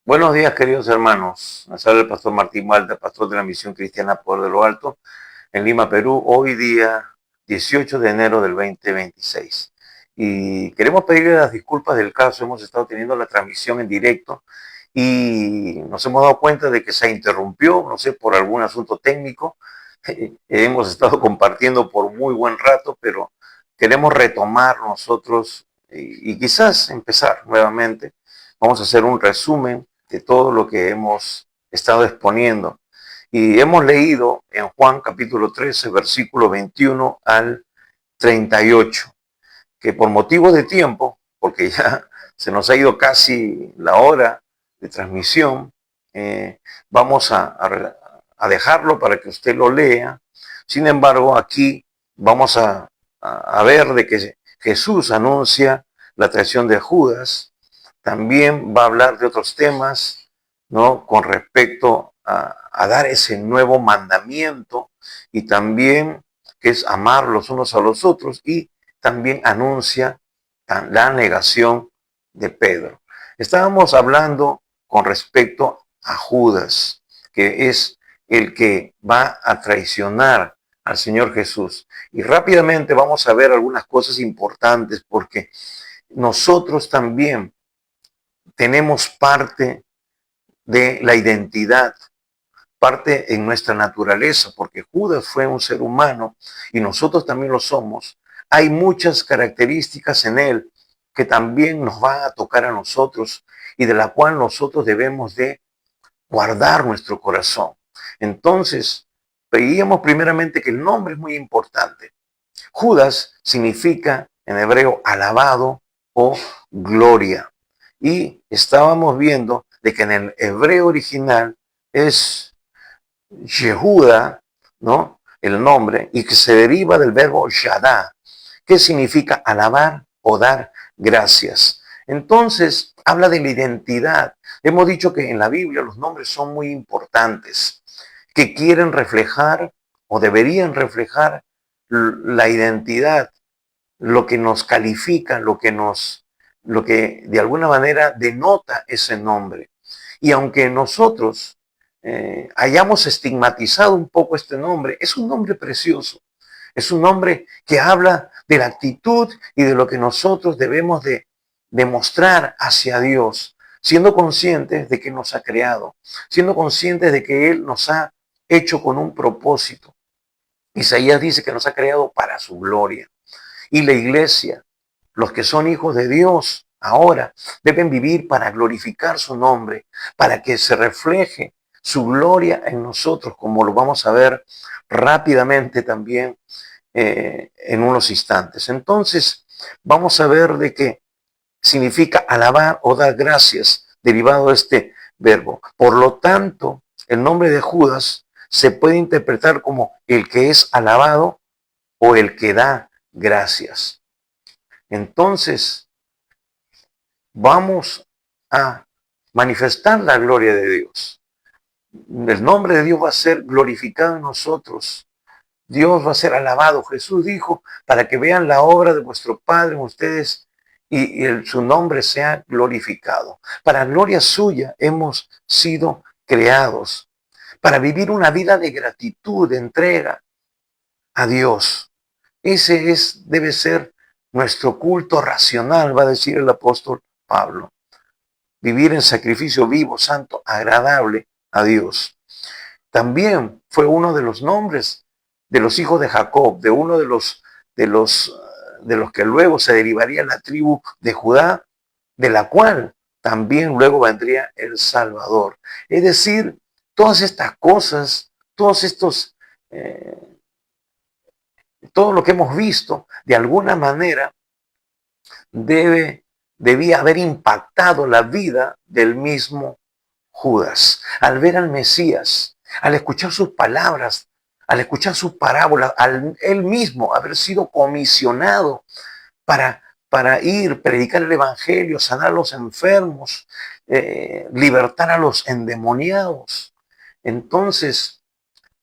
Buenos días, queridos hermanos. Les habla el pastor Martín Malta, pastor de la Misión Cristiana Poder de lo Alto, en Lima, Perú, hoy día 18 de enero del 2026. Y queremos pedirle las disculpas del caso. Hemos estado teniendo la transmisión en directo y nos hemos dado cuenta de que se interrumpió, no sé, por algún asunto técnico. Hemos estado compartiendo por muy buen rato, pero queremos retomar nosotros y quizás empezar nuevamente. Vamos a hacer un resumen de todo lo que hemos estado exponiendo. Y hemos leído en Juan capítulo 13, versículo 21 al 38, que por motivo de tiempo, porque ya se nos ha ido casi la hora de transmisión, vamos a dejarlo para que usted lo lea. Sin embargo, aquí vamos a ver de que Jesús anuncia la traición de Judas. También va a hablar de otros temas, ¿no? Con respecto a dar ese nuevo mandamiento y también que es amar los unos a los otros, y también anuncia la negación de Pedro. Estábamos hablando con respecto a Judas, que es el que va a traicionar al Señor Jesús. Y rápidamente vamos a ver algunas cosas importantes porque nosotros también tenemos parte de la identidad, parte en nuestra naturaleza, porque Judas fue un ser humano y nosotros también lo somos. Hay muchas características en él que también nos van a tocar a nosotros y de la cual nosotros debemos de guardar nuestro corazón. Entonces, veíamos primeramente que el nombre es muy importante. Judas significa en hebreo alabado o gloria. Y estábamos viendo de que en el hebreo original es Yehuda, ¿no? El nombre, y que se deriva del verbo yadá, que significa alabar o dar gracias. Entonces, habla de la identidad. Hemos dicho que en la Biblia los nombres son muy importantes, que quieren reflejar o deberían reflejar la identidad, lo que nos califica, lo que de alguna manera denota ese nombre. Y aunque nosotros hayamos estigmatizado un poco este nombre, es un nombre precioso. Es un nombre que habla de la actitud y de lo que nosotros debemos de demostrar hacia Dios, siendo conscientes de que nos ha creado, siendo conscientes de que Él nos ha hecho con un propósito. Isaías dice que nos ha creado para su gloria. Y la iglesia, los que son hijos de Dios ahora, deben vivir para glorificar su nombre, para que se refleje su gloria en nosotros, como lo vamos a ver rápidamente también en unos instantes. Entonces, vamos a ver de qué significa alabar o dar gracias, derivado de este verbo. Por lo tanto, el nombre de Judas se puede interpretar como el que es alabado o el que da gracias. Entonces, vamos a manifestar la gloria de Dios. El nombre de Dios va a ser glorificado en nosotros. Dios va a ser alabado. Jesús dijo, para que vean la obra de vuestro Padre en ustedes y su nombre sea glorificado. Para gloria suya hemos sido creados, para vivir una vida de gratitud, de entrega a Dios. Debe ser nuestro culto racional, va a decir el apóstol Pablo. Vivir en sacrificio vivo, santo, agradable a Dios. También fue uno de los nombres de los hijos de Jacob, de uno de los, de los que luego se derivaría la tribu de Judá, de la cual también luego vendría el Salvador. Es decir, todas estas cosas, todos estos, todo lo que hemos visto, de alguna manera debía haber impactado la vida del mismo Judas. Al ver al Mesías, al escuchar sus palabras, al escuchar sus parábolas, al él mismo haber sido comisionado para ir, predicar el Evangelio, sanar a los enfermos, libertar a los endemoniados. Entonces,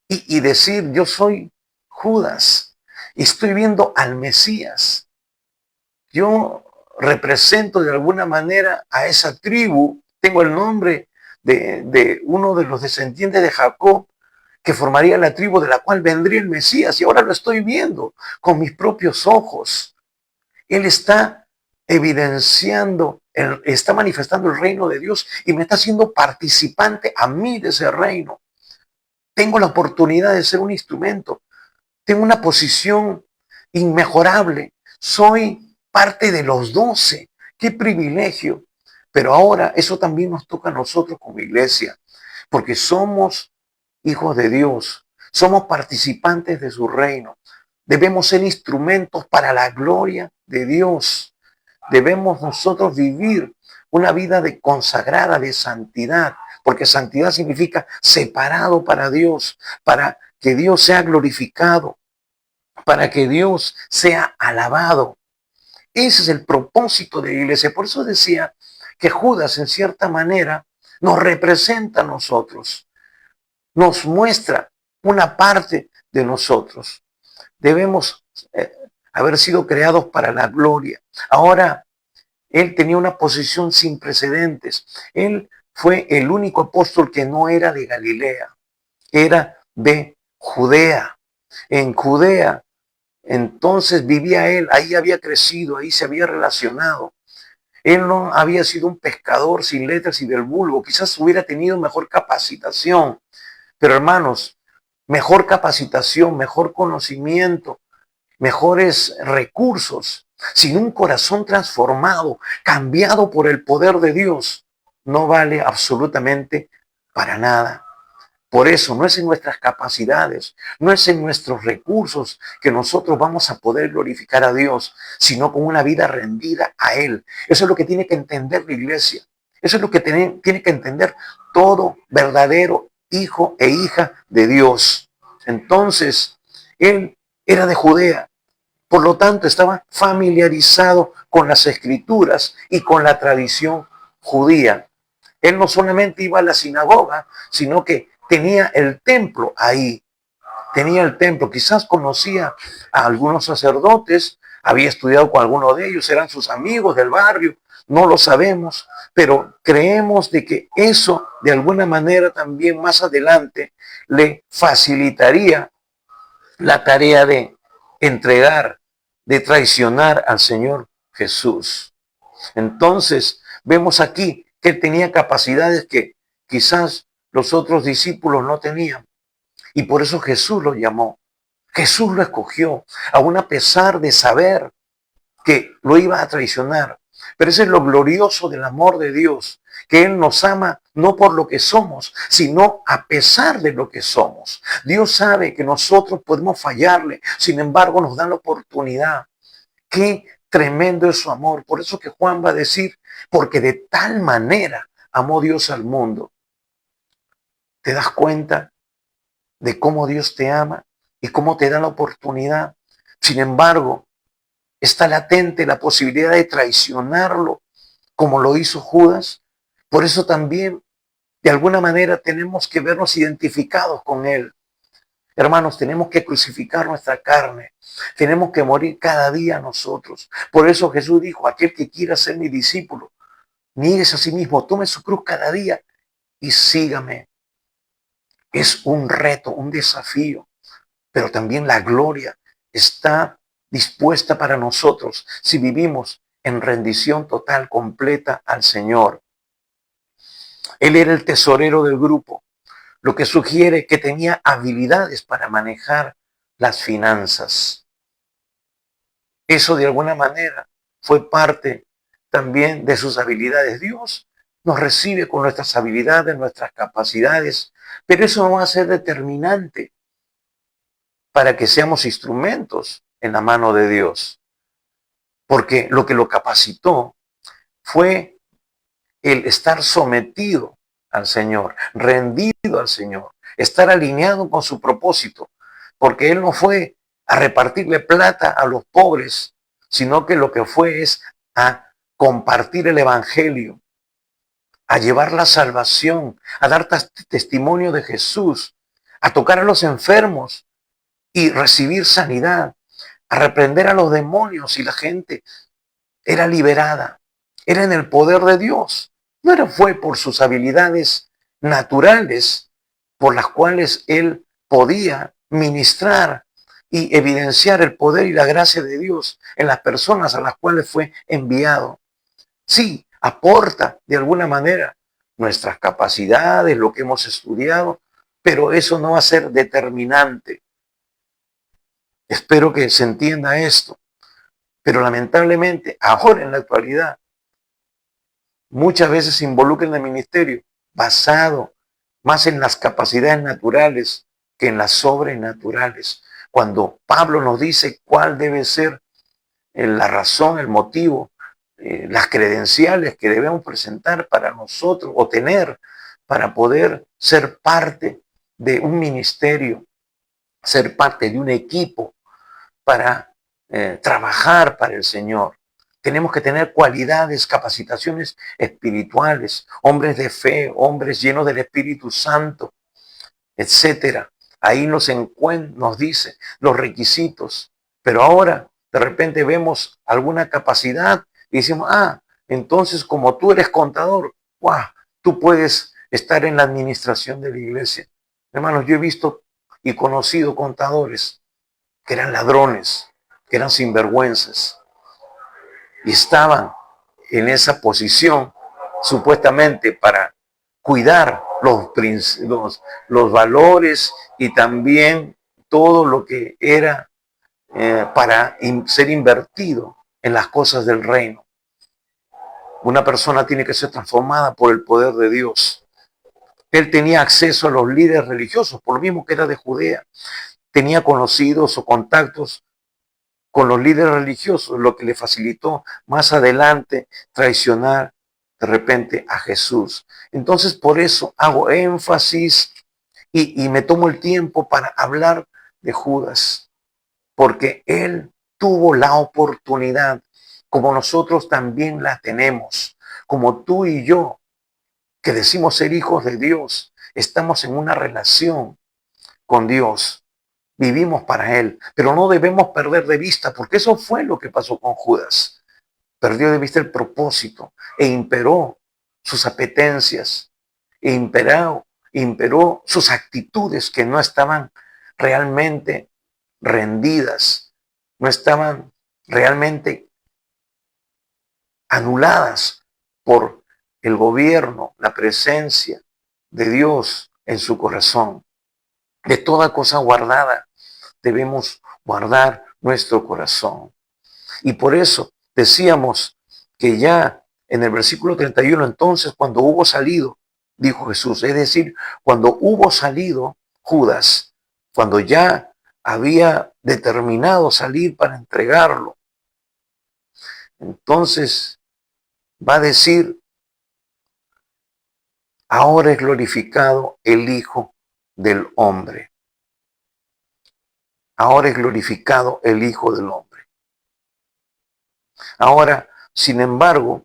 y decir, yo soy Judas y estoy viendo al Mesías. Yo represento de alguna manera a esa tribu, tengo el nombre de uno de los descendientes de Jacob, que formaría la tribu de la cual vendría el Mesías, y ahora lo estoy viendo con mis propios ojos. Él está evidenciando, está manifestando el reino de Dios y me está haciendo participante a mí de ese reino. Tengo la oportunidad de ser un instrumento. Tengo una posición inmejorable. Soy parte de los 12. ¡Qué privilegio! Pero ahora eso también nos toca a nosotros como iglesia, porque somos hijos de Dios, somos participantes de su reino. Debemos ser instrumentos para la gloria de Dios. Debemos nosotros vivir una vida de consagrada, de santidad, porque santidad significa separado para Dios, para que Dios sea glorificado, para que Dios sea alabado. Ese es el propósito de la iglesia. Por eso decía que Judas, en cierta manera, nos representa a nosotros, nos muestra una parte de nosotros. Debemos haber sido creados para la gloria. Ahora, él tenía una posición sin precedentes. Él fue el único apóstol que no era de Galilea, era de Judea. En Judea, entonces vivía él, ahí había crecido, ahí se había relacionado. Él no había sido un pescador sin letras y del vulgo, quizás hubiera tenido mejor capacitación, pero hermanos, mejor capacitación, mejor conocimiento, mejores recursos, sin un corazón transformado, cambiado por el poder de Dios, no vale absolutamente para nada. Por eso no es en nuestras capacidades, no es en nuestros recursos que nosotros vamos a poder glorificar a Dios, sino con una vida rendida a Él. Eso es lo que tiene que entender la iglesia. Eso es lo que tiene que entender todo verdadero hijo e hija de Dios. Entonces, Él era de Judea. Por lo tanto, estaba familiarizado con las escrituras y con la tradición judía. Él no solamente iba a la sinagoga, sino que tenía el templo ahí. Tenía el templo. Quizás conocía a algunos sacerdotes, había estudiado con alguno de ellos, eran sus amigos del barrio, no lo sabemos, pero creemos de que eso de alguna manera también más adelante le facilitaría la tarea de entregar, de traicionar al Señor Jesús. Entonces, vemos aquí que él tenía capacidades que quizás los otros discípulos no tenían. Y por eso Jesús lo llamó. Jesús lo escogió, aún a pesar de saber que lo iba a traicionar. Pero eso es lo glorioso del amor de Dios, que Él nos ama no por lo que somos, sino a pesar de lo que somos. Dios sabe que nosotros podemos fallarle, sin embargo nos da la oportunidad. Qué tremendo es su amor. Por eso que Juan va a decir, porque de tal manera amó Dios al mundo. ¿Te das cuenta de cómo Dios te ama y cómo te da la oportunidad? Sin embargo, está latente la posibilidad de traicionarlo, como lo hizo Judas. Por eso también, de alguna manera, tenemos que vernos identificados con él. Hermanos, tenemos que crucificar nuestra carne. Tenemos que morir cada día nosotros. Por eso Jesús dijo, aquel que quiera ser mi discípulo, nieguese a sí mismo, tome su cruz cada día y sígame. Es un reto, un desafío, pero también la gloria está dispuesta para nosotros si vivimos en rendición total, completa al Señor. Él era el tesorero del grupo, lo que sugiere que tenía habilidades para manejar las finanzas. Eso de alguna manera fue parte también de sus habilidades. Dios nos recibe con nuestras habilidades, nuestras capacidades, pero eso no va a ser determinante para que seamos instrumentos en la mano de Dios. Porque lo que lo capacitó fue el estar sometido al Señor, rendido al Señor, estar alineado con su propósito. Porque Él no fue a repartirle plata a los pobres, sino que lo que fue es a compartir el Evangelio, a llevar la salvación, a dar testimonio de Jesús, a tocar a los enfermos y recibir sanidad, a reprender a los demonios, y la gente era liberada, era en el poder de Dios. No fue por sus habilidades naturales por las cuales él podía ministrar y evidenciar el poder y la gracia de Dios en las personas a las cuales fue enviado. Sí, aporta de alguna manera nuestras capacidades, lo que hemos estudiado, pero eso no va a ser determinante. Espero que se entienda esto. Pero lamentablemente, ahora en la actualidad, muchas veces se involucra en el ministerio basado más en las capacidades naturales que en las sobrenaturales. Cuando Pablo nos dice cuál debe ser la razón, el motivo, las credenciales que debemos presentar para nosotros o tener para poder ser parte de un ministerio, ser parte de un equipo para trabajar para el Señor. Tenemos que tener cualidades, capacitaciones espirituales, hombres de fe, hombres llenos del Espíritu Santo, etcétera. Ahí nos dice los requisitos. Pero ahora, de repente vemos alguna capacidad y decimos, entonces como tú eres contador, ¡guau! Tú puedes estar en la administración de la iglesia. Hermanos, yo he visto y conocido contadores que eran ladrones, que eran sinvergüenzas, y estaban en esa posición supuestamente para cuidar los valores y también todo lo que era para ser invertido en las cosas del reino. Una persona tiene que ser transformada por el poder de Dios. Él tenía acceso a los líderes religiosos, por lo mismo que era de Judea. Tenía conocidos o contactos con los líderes religiosos, lo que le facilitó más adelante traicionar de repente a Jesús. Entonces, por eso hago énfasis y me tomo el tiempo para hablar de Judas, porque él tuvo la oportunidad, como nosotros también la tenemos, como tú y yo, que decimos ser hijos de Dios, estamos en una relación con Dios. Vivimos para Él, pero no debemos perder de vista, porque eso fue lo que pasó con Judas. Perdió de vista el propósito e imperó sus apetencias, e imperó sus actitudes que no estaban realmente rendidas, no estaban realmente anuladas por el gobierno, la presencia de Dios en su corazón. De toda cosa guardada, debemos guardar nuestro corazón. Y por eso decíamos que ya en el versículo 31, entonces cuando hubo salido, dijo Jesús, es decir, cuando hubo salido Judas, cuando ya había determinado salir para entregarlo, entonces va a decir, ahora es glorificado el Hijo del Hombre. Ahora es glorificado el Hijo del Hombre. Ahora, sin embargo,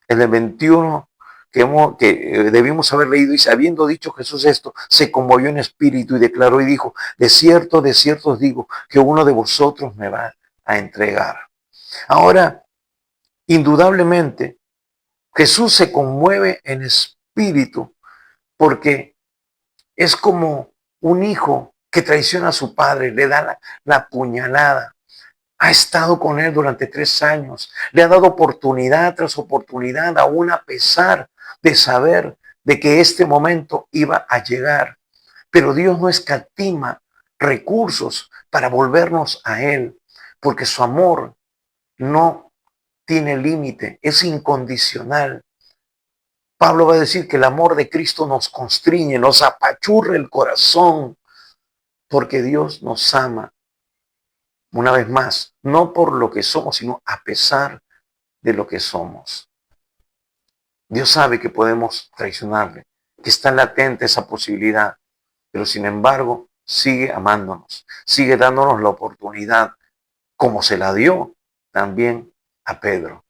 en el 21 que debimos haber leído, dice, habiendo dicho Jesús esto, se conmovió en espíritu y declaró y dijo, de cierto os digo, que uno de vosotros me va a entregar. Ahora, indudablemente, Jesús se conmueve en espíritu porque es como un hijo que traiciona a su padre, le da la puñalada. Ha estado con él durante 3 años. Le ha dado oportunidad tras oportunidad, aún a pesar de saber de que este momento iba a llegar. Pero Dios no escatima recursos para volvernos a Él, porque su amor no tiene límite, es incondicional. Pablo va a decir que el amor de Cristo nos constriñe, nos apachurra el corazón, porque Dios nos ama. Una vez más, no por lo que somos, sino a pesar de lo que somos. Dios sabe que podemos traicionarle, que está latente esa posibilidad, pero sin embargo sigue amándonos, sigue dándonos la oportunidad, como se la dio también a Pedro.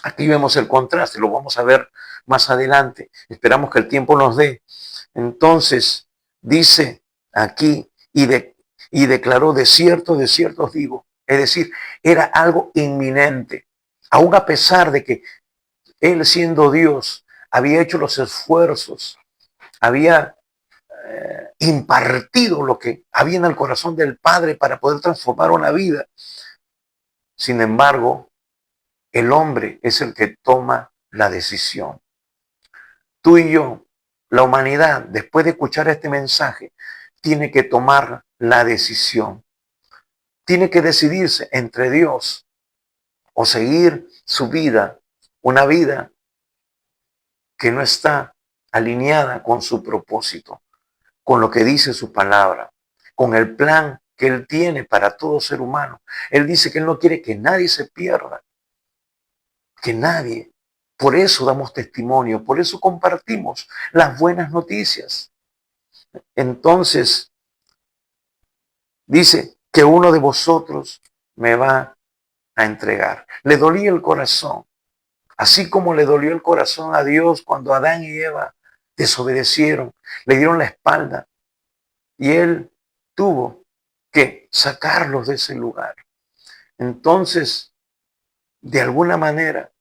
Aquí vemos el contraste, lo vamos a ver más adelante. Esperamos que el tiempo nos dé. Entonces, dice aquí, y declaró, de cierto os digo. Es decir, era algo inminente. Aún a pesar de que Él, siendo Dios, había hecho los esfuerzos había impartido lo que había en el corazón del Padre para poder transformar una vida. Sin embargo, el hombre es el que toma la decisión. Tú y yo, la humanidad, después de escuchar este mensaje, tiene que tomar la decisión. Tiene que decidirse entre Dios o seguir su vida, una vida que no está alineada con su propósito, con lo que dice su palabra, con el plan que Él tiene para todo ser humano. Él dice que Él no quiere que nadie se pierda, que nadie. Por eso damos testimonio, por eso compartimos las buenas noticias. Entonces, dice que uno de vosotros me va a entregar. Le dolía el corazón, así como le dolió el corazón a Dios cuando Adán y Eva desobedecieron, le dieron la espalda y Él tuvo que sacarlos de ese lugar. Entonces, de alguna manera,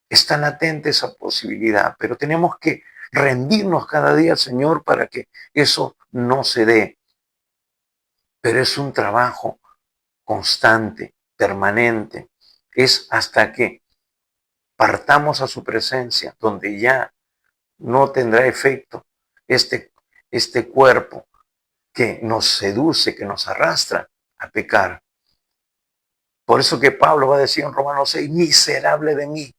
está latente esa posibilidad, pero tenemos que rendirnos cada día al Señor para que eso no se dé. Pero es un trabajo constante, permanente. Es hasta que partamos a su presencia, donde ya no tendrá efecto este cuerpo que nos seduce, que nos arrastra a pecar. Por eso que Pablo va a decir en Romanos 6, miserable de mí,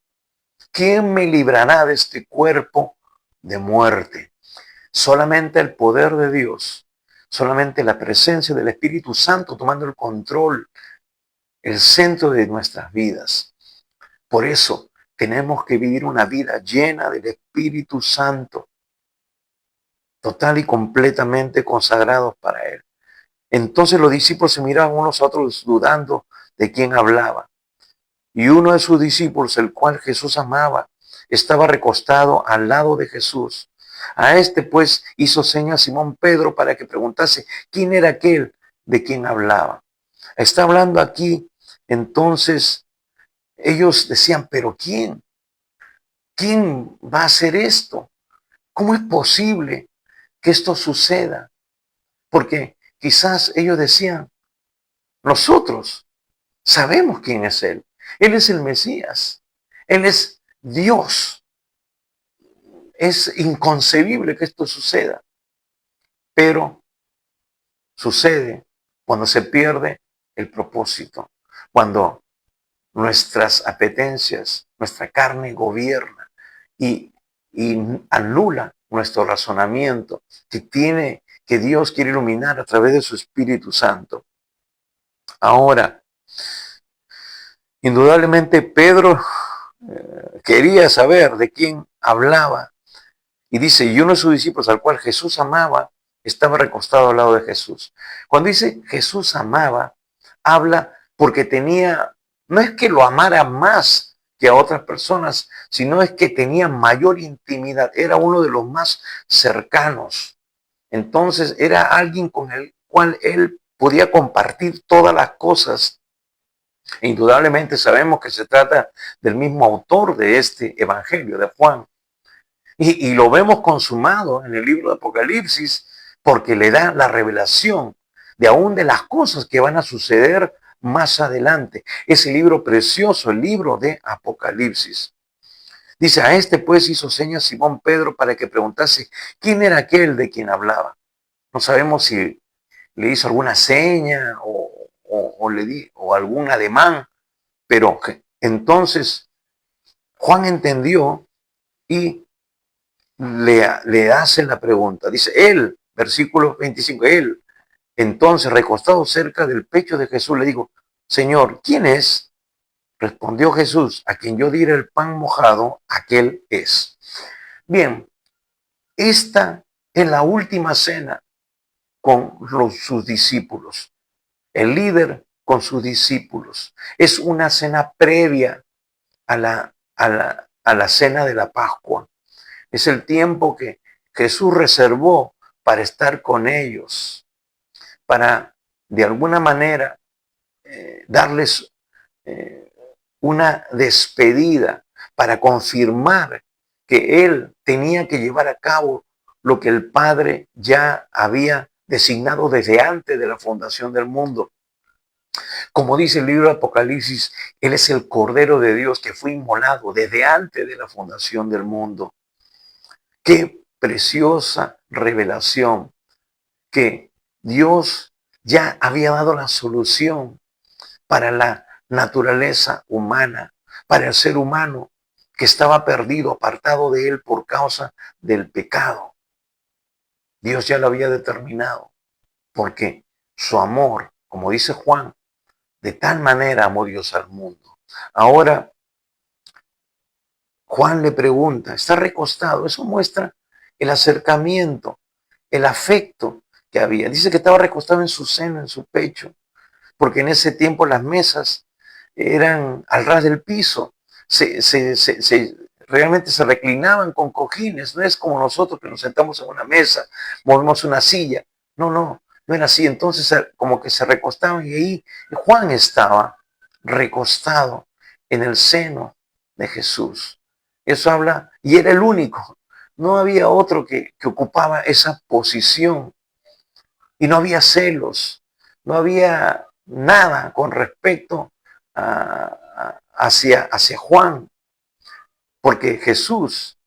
¿quién me librará de este cuerpo de muerte? Solamente el poder de Dios, solamente la presencia del Espíritu Santo tomando el control, el centro de nuestras vidas. Por eso tenemos que vivir una vida llena del Espíritu Santo, total y completamente consagrados para Él. Entonces los discípulos se miraban unos a otros dudando de quién hablaba. Y uno de sus discípulos, el cual Jesús amaba, estaba recostado al lado de Jesús. A este pues hizo señas Simón Pedro para que preguntase quién era aquel de quien hablaba. Está hablando aquí, entonces ellos decían, pero ¿quién? ¿Quién va a hacer esto? ¿Cómo es posible que esto suceda? Porque quizás ellos decían, nosotros sabemos quién es Él. Él es el Mesías. Él es Dios. Es inconcebible que esto suceda. Pero sucede cuando se pierde el propósito. Cuando nuestras apetencias, nuestra carne gobierna y anula nuestro razonamiento que Dios quiere iluminar a través de su Espíritu Santo. Ahora, indudablemente Pedro quería saber de quién hablaba. Y dice, y uno de sus discípulos al cual Jesús amaba, estaba recostado al lado de Jesús. Cuando dice Jesús amaba, habla porque no es que lo amara más que a otras personas, sino es que tenía mayor intimidad, era uno de los más cercanos. Entonces era alguien con el cual él podía compartir todas las cosas. E indudablemente sabemos que se trata del mismo autor de este evangelio, de Juan. Y lo vemos consumado en el libro de Apocalipsis porque le da la revelación de aún de las cosas que van a suceder más adelante. Ese libro precioso, el libro de Apocalipsis. Dice, a este pues hizo señas Simón Pedro para que preguntase quién era aquel de quien hablaba. No sabemos si le hizo alguna seña o algún ademán, pero entonces Juan entendió y le hace la pregunta. Dice, él, versículo 25, él, entonces recostado cerca del pecho de Jesús, le dijo, Señor, ¿quién es? Respondió Jesús, a quien yo diera el pan mojado, aquel es. Bien, esta es la última cena con sus discípulos. El líder con sus discípulos. Es una cena previa a la cena de la Pascua. Es el tiempo que Jesús reservó para estar con ellos, para de alguna manera darles una despedida, para confirmar que Él tenía que llevar a cabo lo que el Padre ya había designado desde antes de la fundación del mundo. Como dice el libro de Apocalipsis, Él es el Cordero de Dios que fue inmolado desde antes de la fundación del mundo. Qué preciosa revelación que Dios ya había dado la solución para la naturaleza humana, para el ser humano que estaba perdido, apartado de Él por causa del pecado. Dios ya lo había determinado, porque su amor, como dice Juan, de tal manera amó Dios al mundo. Ahora, Juan le pregunta, está recostado, eso muestra el acercamiento, el afecto que había. Dice que estaba recostado en su seno, en su pecho, porque en ese tiempo las mesas eran al ras del piso, realmente se reclinaban con cojines, no es como nosotros que nos sentamos en una mesa, movemos una silla, no era así, entonces como que se recostaban y ahí Juan estaba recostado en el seno de Jesús. Eso habla, y era el único, no había otro que ocupaba esa posición y no había celos, no había nada con respecto hacia Juan, porque Jesús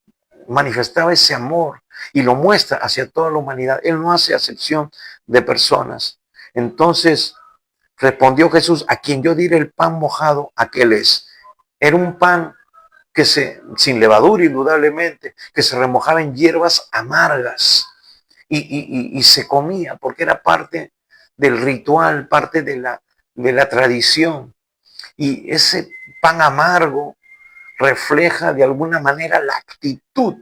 manifestaba ese amor y lo muestra hacia toda la humanidad. Él no hace acepción de personas. Entonces respondió Jesús, a quien yo diré el pan mojado, aquel es. Era un pan sin levadura indudablemente, que se remojaba en hierbas amargas y se comía porque era parte del ritual, parte de la tradición. Y ese pan amargo refleja de alguna manera la actitud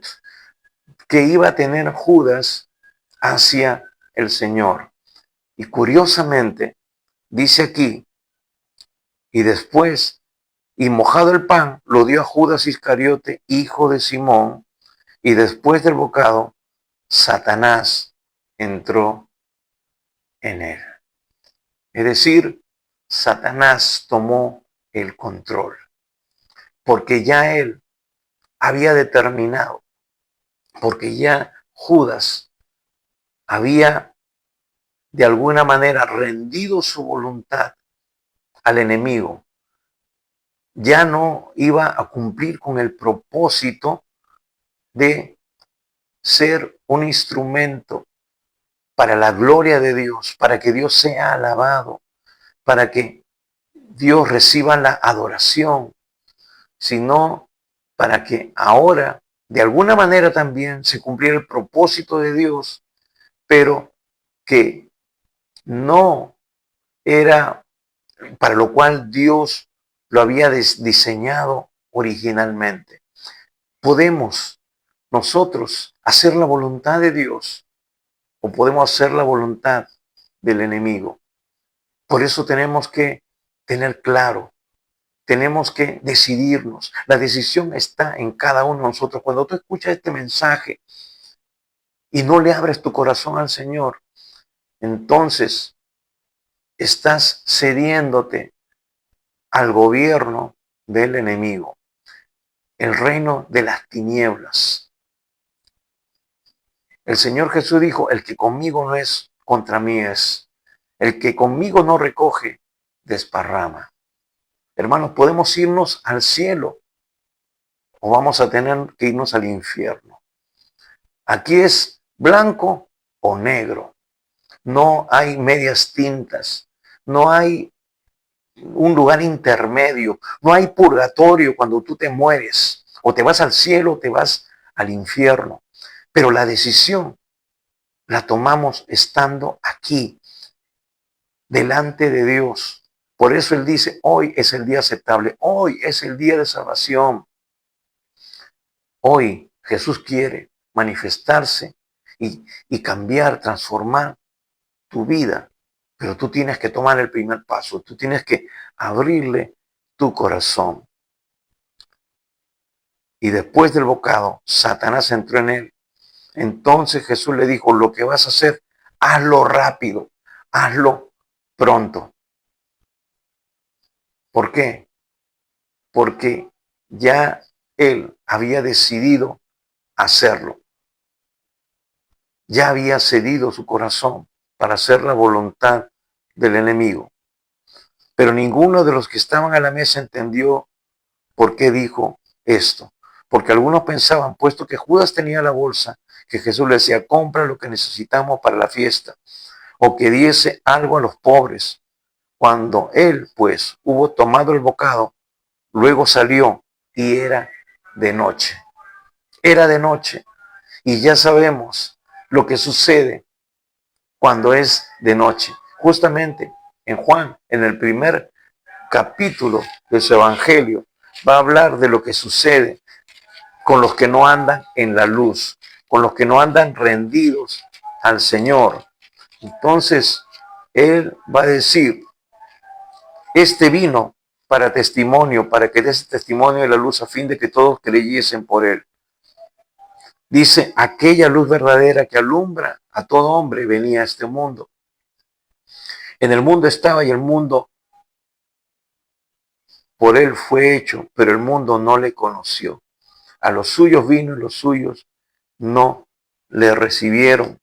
que iba a tener Judas hacia el Señor. Y curiosamente, dice aquí, y después, y mojado el pan, lo dio a Judas Iscariote, hijo de Simón, y después del bocado, Satanás entró en él. Es decir, Satanás tomó el control, porque ya él había determinado, porque ya Judas había de alguna manera rendido su voluntad al enemigo, ya no iba a cumplir con el propósito de ser un instrumento para la gloria de Dios, para que Dios sea alabado, para que Dios reciba la adoración, sino para que ahora de alguna manera también se cumpliera el propósito de Dios, pero que no era para lo cual Dios lo había diseñado originalmente. Podemos nosotros hacer la voluntad de Dios o podemos hacer la voluntad del enemigo. Por eso tenemos que tener claro, tenemos que decidirnos. La decisión está en cada uno de nosotros. Cuando tú escuchas este mensaje y no le abres tu corazón al Señor, entonces estás cediéndote al gobierno del enemigo, el reino de las tinieblas. El Señor Jesús dijo, el que conmigo no es, contra mí es. El que conmigo no recoge, desparrama. Hermanos, podemos irnos al cielo o vamos a tener que irnos al infierno. Aquí es blanco o negro. No hay medias tintas. No hay un lugar intermedio. No hay purgatorio cuando tú te mueres. O te vas al cielo o te vas al infierno. Pero la decisión la tomamos estando aquí, delante de Dios. Por eso Él dice, hoy es el día aceptable. Hoy es el día de salvación. Hoy Jesús quiere manifestarse y cambiar, transformar tu vida. Pero tú tienes que tomar el primer paso. Tú tienes que abrirle tu corazón. Y después del bocado, Satanás entró en él. Entonces Jesús le dijo, lo que vas a hacer, hazlo rápido, hazlo pronto. ¿Por qué? Porque ya él había decidido hacerlo. ya había cedido su corazón para hacer la voluntad del enemigo. Pero ninguno de los que estaban a la mesa entendió por qué dijo esto. Porque algunos pensaban, puesto que Judas tenía la bolsa, que Jesús le decía, compra lo que necesitamos para la fiesta, o que diese algo a los pobres. Cuando él, pues, hubo tomado el bocado, luego salió y era de noche. Era de noche. Y ya sabemos lo que sucede cuando es de noche. Justamente en Juan, en el primer capítulo de su evangelio, va a hablar de lo que sucede con los que no andan en la luz, con los que no andan rendidos al Señor. Entonces, Él va a decir, este vino para testimonio, para que dé ese testimonio de la luz a fin de que todos creyesen por Él. Dice, aquella luz verdadera que alumbra a todo hombre venía a este mundo. En el mundo estaba y el mundo por Él fue hecho, pero el mundo no le conoció. A los suyos vino y los suyos no le recibieron.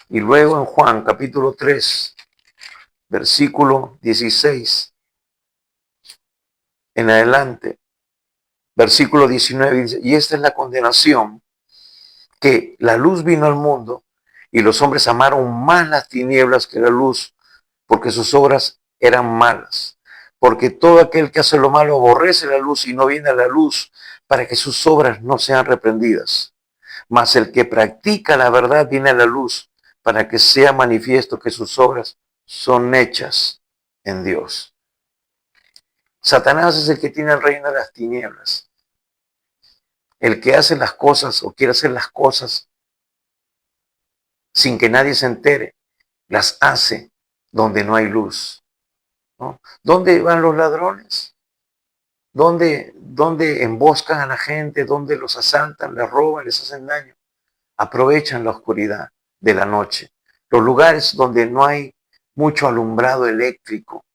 Y luego en Juan capítulo 3, versículo 16 en adelante, versículo 19 dice, y esta es la condenación, que la luz vino al mundo y los hombres amaron más las tinieblas que la luz, porque sus obras eran malas. Porque todo aquel que hace lo malo aborrece la luz y no viene a la luz para que sus obras no sean reprendidas. Mas el que practica la verdad viene a la luz para que sea manifiesto que sus obras son hechas en Dios. Satanás es el que tiene el reino de las tinieblas. El que hace las cosas o quiere hacer las cosas sin que nadie se entere, las hace donde no hay luz, ¿no? ¿Dónde van los ladrones? ¿Dónde emboscan a la gente? ¿Dónde los asaltan, les roban, les hacen daño? Aprovechan la oscuridad de la noche. Los lugares donde no hay mucho alumbrado eléctrico.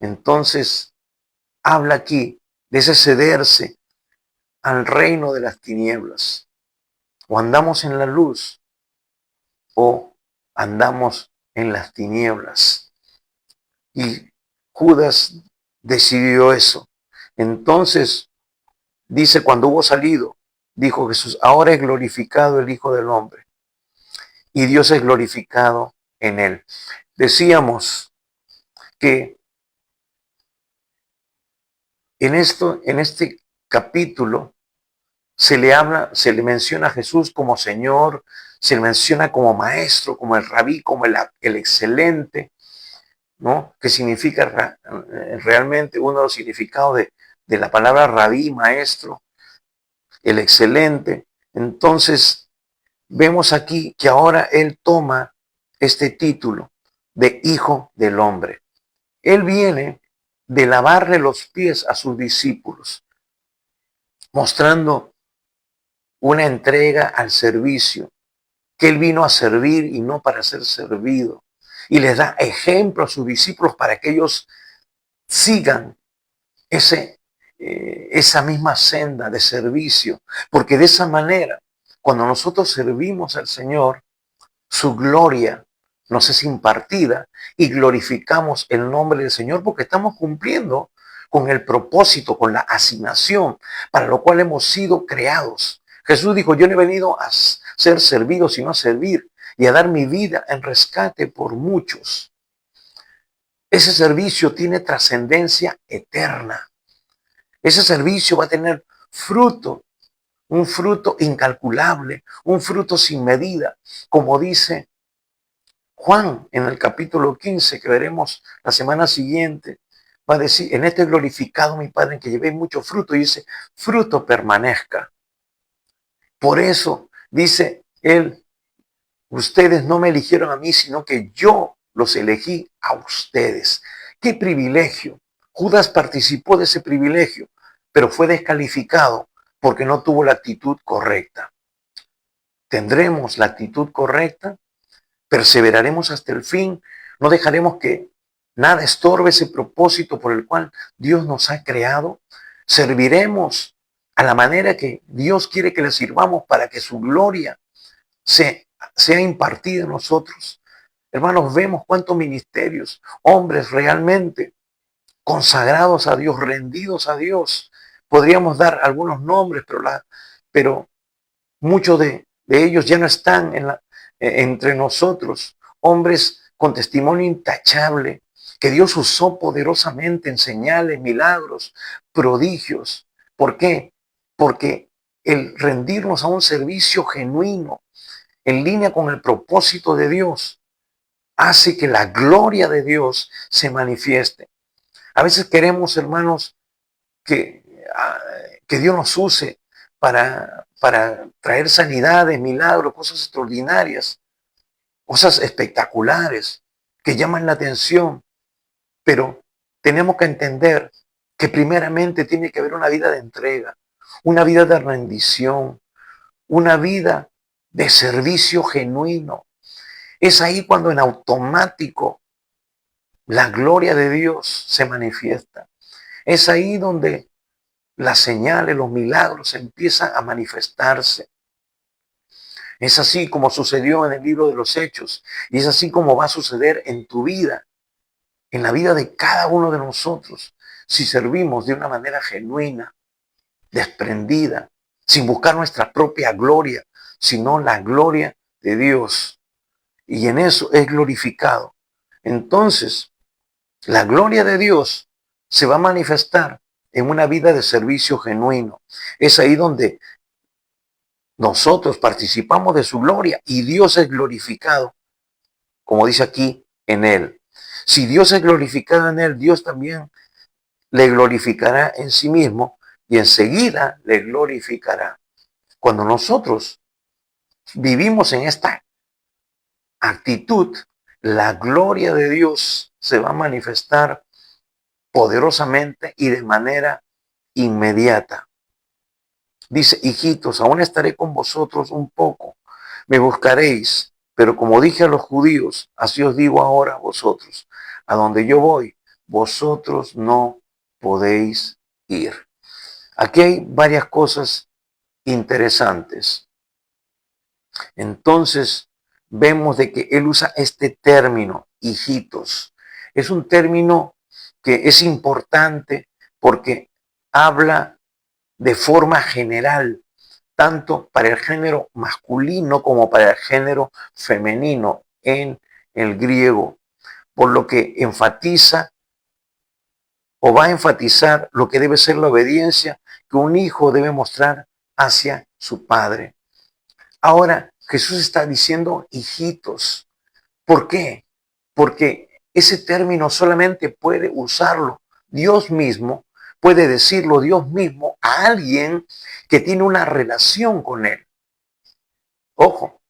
Entonces, habla aquí de ese cederse al reino de las tinieblas. O andamos en la luz o andamos en las tinieblas. Y Judas decidió eso. Entonces, dice, cuando hubo salido, dijo Jesús, ahora es glorificado el Hijo del Hombre y Dios es glorificado en él. Decíamos que en este capítulo se le menciona a Jesús como Señor, se le menciona como Maestro, como el Rabí, como el excelente, ¿no? Que significa realmente uno de los significados de la palabra Rabí, Maestro, el excelente. Entonces, vemos aquí que ahora Él toma este título de Hijo del Hombre. Él viene de lavarle los pies a sus discípulos, mostrando una entrega al servicio, que Él vino a servir y no para ser servido. Y les da ejemplo a sus discípulos para que ellos sigan esa misma senda de servicio, porque de esa manera, cuando nosotros servimos al Señor, su gloria nos es impartida y glorificamos el nombre del Señor porque estamos cumpliendo con el propósito, con la asignación para lo cual hemos sido creados. Jesús dijo, yo no he venido a ser servido, sino a servir y a dar mi vida en rescate por muchos. Ese servicio tiene trascendencia eterna. Ese servicio va a tener fruto, un fruto incalculable, un fruto sin medida, como dice Juan, en el capítulo 15, que veremos la semana siguiente, va a decir, en este glorificado mi Padre, en que llevéis mucho fruto, y dice, fruto permanezca. Por eso, dice él, ustedes no me eligieron a mí, sino que yo los elegí a ustedes. ¡Qué privilegio! Judas participó de ese privilegio, pero fue descalificado porque no tuvo la actitud correcta. ¿Tendremos la actitud correcta? Perseveraremos hasta el fin, no dejaremos que nada estorbe ese propósito por el cual Dios nos ha creado. Serviremos a la manera que Dios quiere que le sirvamos para que su gloria sea impartida en nosotros. Hermanos, vemos cuántos ministerios, hombres realmente consagrados a Dios, rendidos a Dios. Podríamos dar algunos nombres, pero muchos de ellos ya no están entre nosotros. Hombres con testimonio intachable, que Dios usó poderosamente en señales, milagros, prodigios. ¿Por qué? Porque el rendirnos a un servicio genuino, en línea con el propósito de Dios, hace que la gloria de Dios se manifieste. A veces queremos, hermanos, que, que Dios nos use para traer sanidades, milagros, cosas extraordinarias, cosas espectaculares que llaman la atención, pero tenemos que entender que primeramente tiene que haber una vida de entrega, una vida de rendición, una vida de servicio genuino. Es ahí cuando en automático la gloria de Dios se manifiesta. Es ahí donde las señales, los milagros empiezan a manifestarse. Es así como sucedió en el libro de los Hechos y es así como va a suceder en tu vida, en la vida de cada uno de nosotros, si servimos de una manera genuina, desprendida, sin buscar nuestra propia gloria, sino la gloria de Dios. Y en eso es glorificado. Entonces, la gloria de Dios se va a manifestar en una vida de servicio genuino. Es ahí donde nosotros participamos de su gloria y Dios es glorificado, como dice aquí, en él. Si Dios es glorificado en él, Dios también le glorificará en sí mismo y enseguida le glorificará. Cuando nosotros vivimos en esta actitud, la gloria de Dios se va a manifestar poderosamente y de manera inmediata. Dice, hijitos, aún estaré con vosotros un poco, me buscaréis, pero como dije a los judíos, así os digo ahora a vosotros, a donde yo voy, vosotros no podéis ir. Aquí hay varias cosas interesantes. Entonces, vemos de que él usa este término, hijitos. Es un término que es importante porque habla de forma general, tanto para el género masculino como para el género femenino en el griego, por lo que enfatiza o va a enfatizar lo que debe ser la obediencia que un hijo debe mostrar hacia su padre. Ahora, Jesús está diciendo hijitos. ¿Por qué? Porque ese término solamente puede usarlo Dios mismo, puede decirlo Dios mismo a alguien que tiene una relación con Él. Ojo,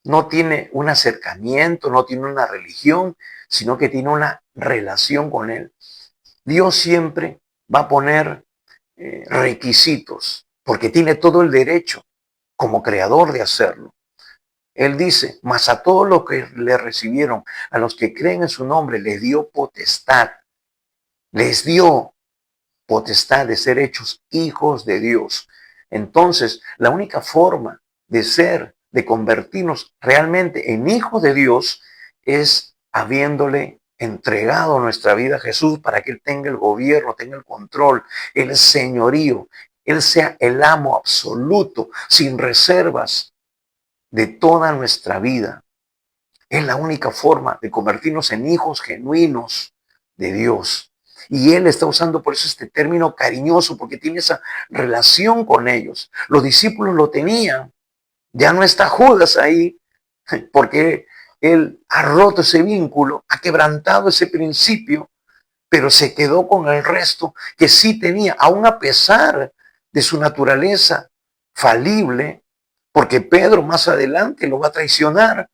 no tiene un acercamiento, no tiene una religión, sino que tiene una relación con Él. Dios siempre va a poner requisitos, porque tiene todo el derecho como creador de hacerlo. Él dice, mas a todos los que le recibieron, a los que creen en su nombre, les dio potestad de ser hechos hijos de Dios. Entonces, la única forma de convertirnos realmente en hijos de Dios es habiéndole entregado nuestra vida a Jesús para que Él tenga el gobierno, tenga el control, el señorío, Él sea el amo absoluto, sin reservas de toda nuestra vida. Es la única forma de convertirnos en hijos genuinos de Dios. Y Él está usando por eso este término cariñoso, porque tiene esa relación con ellos. Los discípulos lo tenían. Ya no está Judas ahí, porque Él ha roto ese vínculo, ha quebrantado ese principio, pero se quedó con el resto que sí tenía, aun a pesar de su naturaleza falible, porque Pedro más adelante lo va a traicionar,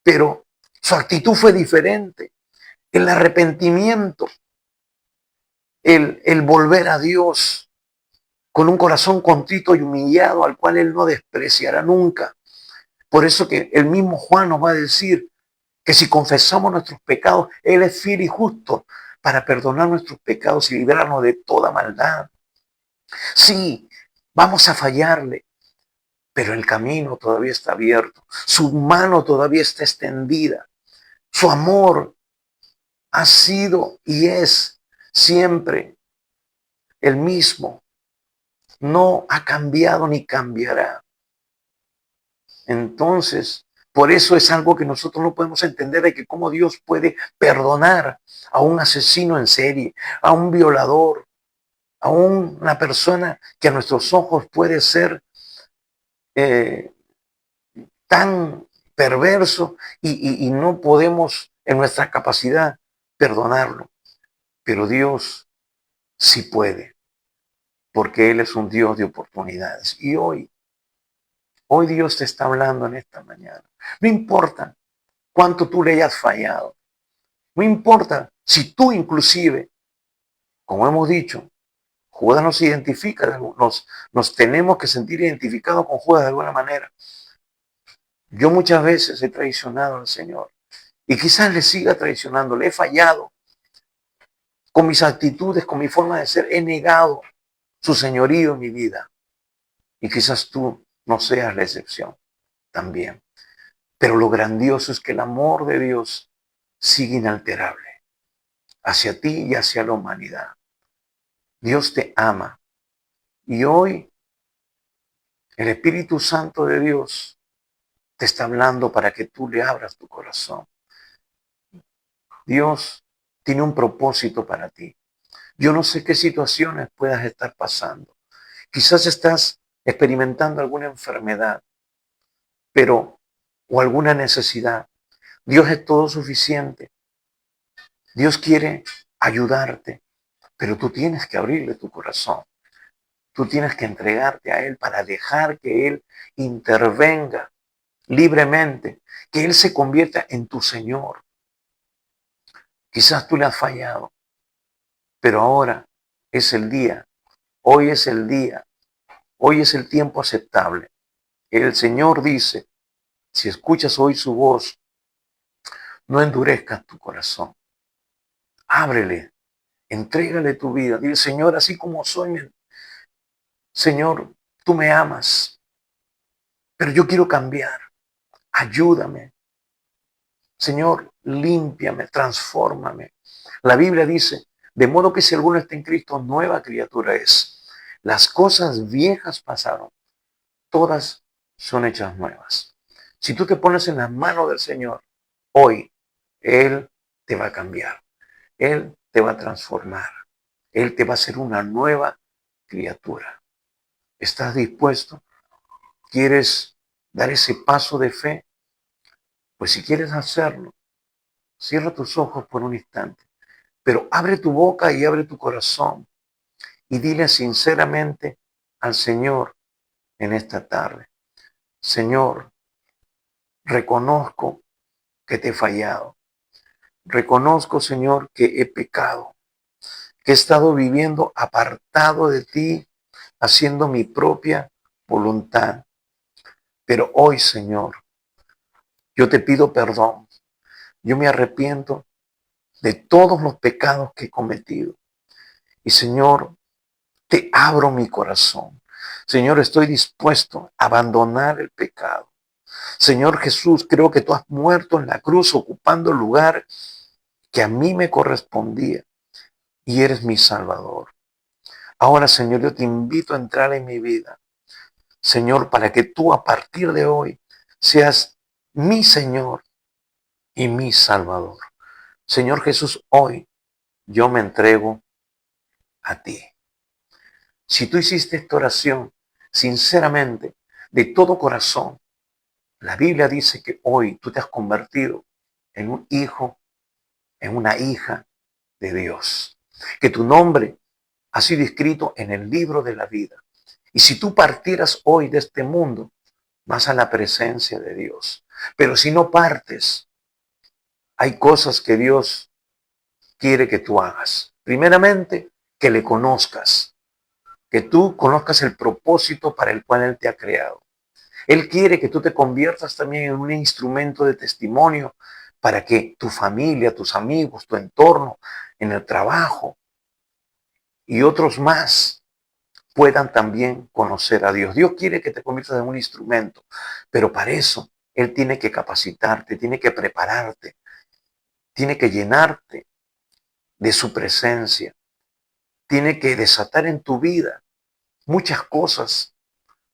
pero su actitud fue diferente. El arrepentimiento, el volver a Dios con un corazón contrito y humillado al cual Él no despreciará nunca. Por eso que el mismo Juan nos va a decir que si confesamos nuestros pecados, Él es fiel y justo para perdonar nuestros pecados y librarnos de toda maldad. Sí, Vamos a fallarle, pero el camino todavía está abierto. Su mano todavía está extendida. Su amor ha sido y es siempre el mismo. No ha cambiado ni cambiará. Entonces, por eso es algo que nosotros no podemos entender, de que cómo Dios puede perdonar a un asesino en serie, a un violador, a una persona que a nuestros ojos puede ser eh, tan perverso y no podemos en nuestra capacidad perdonarlo. Pero Dios sí puede, porque Él es un Dios de oportunidades. Y hoy Dios te está hablando en esta mañana. No importa cuánto tú le hayas fallado. No importa si tú inclusive, como hemos dicho, Judas nos identifica, nos tenemos que sentir identificados con Judas de alguna manera. Yo muchas veces he traicionado al Señor y quizás le siga traicionando, le he fallado con mis actitudes, con mi forma de ser, he negado su señorío en mi vida y quizás tú no seas la excepción también. Pero lo grandioso es que el amor de Dios sigue inalterable hacia ti y hacia la humanidad. Dios te ama y hoy el Espíritu Santo de Dios te está hablando para que tú le abras tu corazón. Dios tiene un propósito para ti. Yo no sé qué situaciones puedas estar pasando. Quizás estás experimentando alguna enfermedad, pero o alguna necesidad. Dios es todo suficiente. Dios quiere ayudarte, pero tú tienes que abrirle tu corazón. Tú tienes que entregarte a Él para dejar que Él intervenga libremente, que Él se convierta en tu Señor. Quizás tú le has fallado, pero ahora es el día, hoy es el día, hoy es el tiempo aceptable. El Señor dice, si escuchas hoy su voz, no endurezcas tu corazón. Ábrele, entrégale tu vida. Dile, Señor, así como soy, Señor, tú me amas, pero yo quiero cambiar. Ayúdame. Señor, límpiame, transfórmame. La Biblia dice, de modo que si alguno está en Cristo, nueva criatura es. Las cosas viejas pasaron, todas son hechas nuevas. Si tú te pones en la mano del Señor, hoy, Él te va a cambiar. Él te va a transformar. Él te va a hacer una nueva criatura. ¿Estás dispuesto? ¿Quieres dar ese paso de fe? Pues si quieres hacerlo, cierra tus ojos por un instante, pero abre tu boca y abre tu corazón y dile sinceramente al Señor en esta tarde, Señor, reconozco que te he fallado. Reconozco, Señor, que he pecado, que he estado viviendo apartado de ti, haciendo mi propia voluntad. Pero hoy, Señor, yo te pido perdón. Yo me arrepiento de todos los pecados que he cometido. Y, Señor, te abro mi corazón. Señor, estoy dispuesto a abandonar el pecado. Señor Jesús, creo que tú has muerto en la cruz ocupando el lugar que a mí me correspondía y eres mi Salvador. Ahora, Señor, yo te invito a entrar en mi vida, Señor, para que tú a partir de hoy seas mi Señor y mi Salvador. Señor Jesús, hoy yo me entrego a ti. Si tú hiciste esta oración sinceramente, de todo corazón, la Biblia dice que hoy tú te has convertido en un hijo, en una hija de Dios. Que tu nombre ha sido escrito en el libro de la vida. Y si tú partieras hoy de este mundo, vas a la presencia de Dios. Pero si no partes, hay cosas que Dios quiere que tú hagas. Primeramente, que le conozcas, que tú conozcas el propósito para el cual Él te ha creado. Él quiere que tú te conviertas también en un instrumento de testimonio para que tu familia, tus amigos, tu entorno, en el trabajo y otros más puedan también conocer a Dios. Dios quiere que te conviertas en un instrumento, pero para eso Él tiene que capacitarte, tiene que prepararte, tiene que llenarte de su presencia, tiene que desatar en tu vida muchas cosas,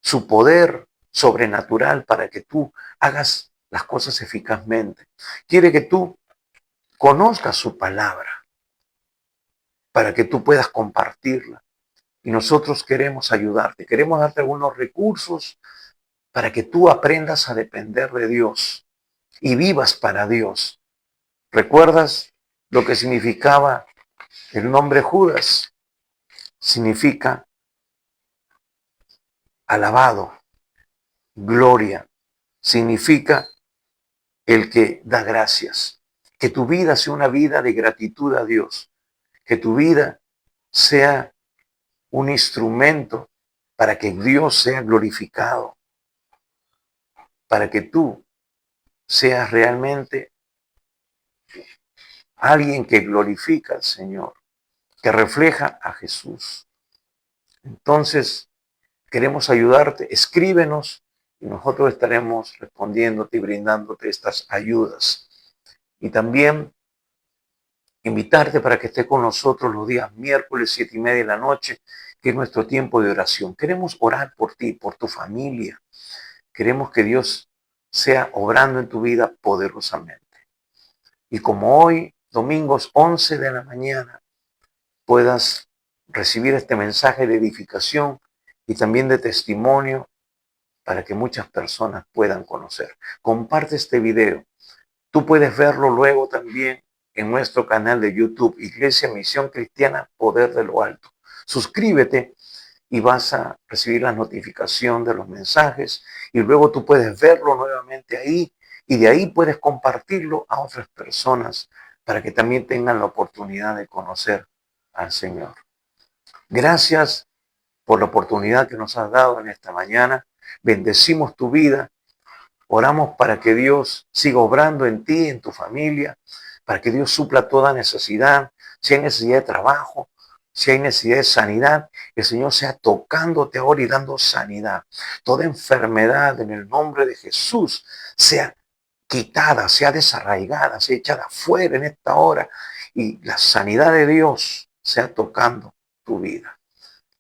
su poder sobrenatural para que tú hagas las cosas eficazmente. Quiere que tú conozcas su palabra para que tú puedas compartirla. Y nosotros queremos ayudarte, queremos darte algunos recursos para que tú aprendas a depender de Dios y vivas para Dios. ¿Recuerdas lo que significaba el nombre Judas? Significa alabado, gloria, significa el que da gracias. Que tu vida sea una vida de gratitud a Dios, que tu vida sea un instrumento para que Dios sea glorificado, para que tú seas realmente alguien que glorifica al Señor, que refleja a Jesús. Entonces, queremos ayudarte, escríbenos y nosotros estaremos respondiéndote y brindándote estas ayudas. Y también invitarte para que estés con nosotros los días miércoles 7:30 de la noche, que es nuestro tiempo de oración. Queremos orar por ti, por tu familia. Queremos que Dios sea obrando en tu vida poderosamente. Y como hoy, domingos 11 de la mañana, puedas recibir este mensaje de edificación y también de testimonio para que muchas personas puedan conocer. Comparte este video. Tú puedes verlo luego también en nuestro canal de YouTube, Iglesia Misión Cristiana Poder de lo Alto. Suscríbete y vas a recibir la notificación de los mensajes y luego tú puedes verlo nuevamente ahí y de ahí puedes compartirlo a otras personas para que también tengan la oportunidad de conocer al Señor. Gracias por la oportunidad que nos has dado en esta mañana. Bendecimos tu vida. Oramos para que Dios siga obrando en ti, en tu familia, para que Dios supla toda necesidad, si hay necesidad de trabajo, si hay necesidad de sanidad, el Señor sea tocándote ahora y dando sanidad. Toda enfermedad en el nombre de Jesús sea quitada, sea desarraigada, sea echada fuera en esta hora y la sanidad de Dios sea tocando tu vida.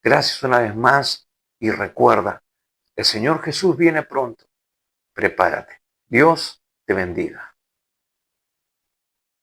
Gracias una vez más y recuerda, el Señor Jesús viene pronto. Prepárate. Dios te bendiga.